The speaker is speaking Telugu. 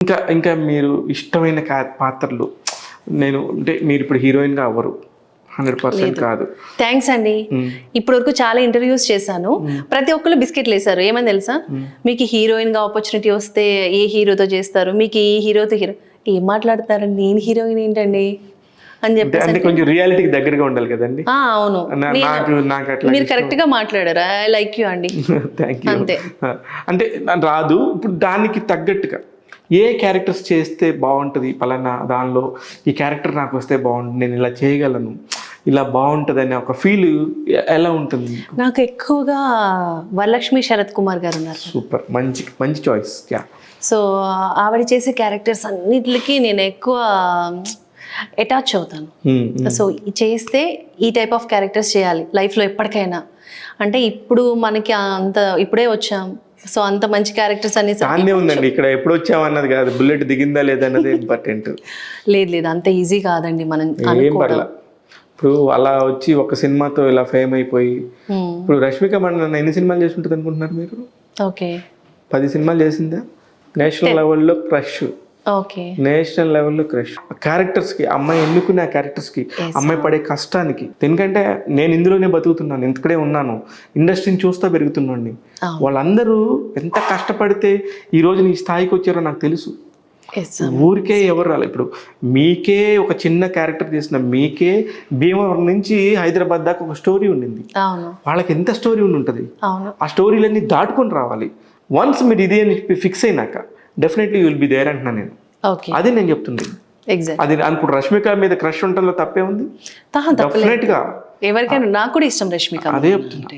ఇంకా ఇంకా మీరు ఇష్టమైన పాత్రలు అంటే మీరు ఇప్పుడు హీరోయిన్గా అవ్వరు 100% కాదు. థ్యాంక్స్ అండి. ఇప్పటి వరకు చాలా ఇంటర్వ్యూస్ చేశాను. ప్రతి ఒక్కరు బిస్కెట్లు వేశారు. ఏమని తెలుసా, మీకు హీరోయిన్ గా ఆపర్చునిటీ వస్తే ఏ హీరోతో చేస్తారు, మీకు ఈ హీరోతో ఏం మాట్లాడతారండి, నేను హీరోయిన్ ఏంటండి అని చెప్పేసి. కొంచెం రియాలిటీకి దగ్గరగా ఉండాలి కదండి. అవును, మీరు కరెక్ట్ గా మాట్లాడారు. ఐ లైక్ యూ అండి. Thank you. అంతే. అంటే రాదు, ఇప్పుడు దానికి తగ్గట్టుగా ఏ క్యారెక్టర్స్ చేస్తే బాగుంటుంది, పలానా దానిలో ఈ క్యారెక్టర్ నాకు వస్తే బాగుంటుంది, నేను ఇలా చేయగలను, ఇలా బాగుంటుంది అనే ఒక ఫీల్ ఎలా ఉంటుంది? నాకు ఎక్కువగా వరలక్ష్మి శరత్ కుమార్ గారు ఉన్నారు. సూపర్, మంచి మంచి చాయిస్. సో ఆవిడ చేసే క్యారెక్టర్స్ అన్నిటికీ నేను ఎక్కువ అటాచ్ అవుతాను. సో చేస్తే ఈ టైప్ ఆఫ్ క్యారెక్టర్స్ చేయాలి లైఫ్లో ఎప్పటికైనా. అంటే ఇప్పుడు మనకి అంత ఇప్పుడే వచ్చాం, సో అంత మంచి క్యారెక్టర్స్ అన్ని ఉందండి. ఇక్కడ ఎప్పుడు వచ్చామన్నది కాదు, బుల్లెట్ దిగిందా లేదన్నది ఇంపార్టెంట్. లేదు అంత ఈజీ కాదండి మనం ఏం పర్లా. ఇప్పుడు అలా వచ్చి ఒక సినిమాతో ఇలా ఫేమ్ అయిపోయి, ఇప్పుడు రష్మిక మండన ఎన్ని సినిమాలు చేసి ఉంటుంది అనుకుంటున్నారు మీరు? ఓకే, 10 సినిమాలు చేసిందా? నేషనల్ లెవెల్లో క్రష్. ఓకే, నేషనల్ లెవెల్లో క్రష్. క్యారెక్టర్స్కి అమ్మాయి ఎన్నుకునే క్యారెక్టర్స్కి, అమ్మాయి పడే కష్టానికి. ఎందుకంటే నేను ఇందులోనే బతుకుతున్నాను, ఇక్కడే ఉన్నాను, ఇండస్ట్రీని చూస్తా పెరుగుతున్నాండి. వాళ్ళందరూ ఎంత కష్టపడితే ఈ రోజు నీ స్థాయికి వచ్చారో నాకు తెలుసు. ఊరికే ఎవరు రాలే. ఇప్పుడు మీకే ఒక చిన్న క్యారెక్టర్ చేసిన మీకే భీమవరం నుంచి హైదరాబాద్ దాకా ఒక స్టోరీ ఉండింది. వాళ్ళకి ఎంత స్టోరీ ఉంటుంది, ఆ స్టోరీలన్నీ దాటుకొని రావాలి. వన్స్ మీరు ఇదే అని ఫిక్స్ అయినాక definitely you will be there అంటున్నా నేను. అదే నేను చెప్తున్నాను. అది ఇప్పుడు రష్మిక మీద క్రష్ ఉండటంలో తప్పే ఉంది? డెఫినెట్ గా ఎవరికైనా. నాకు కూడా ఇష్టం రష్మిక. అదే చెప్తున్నా.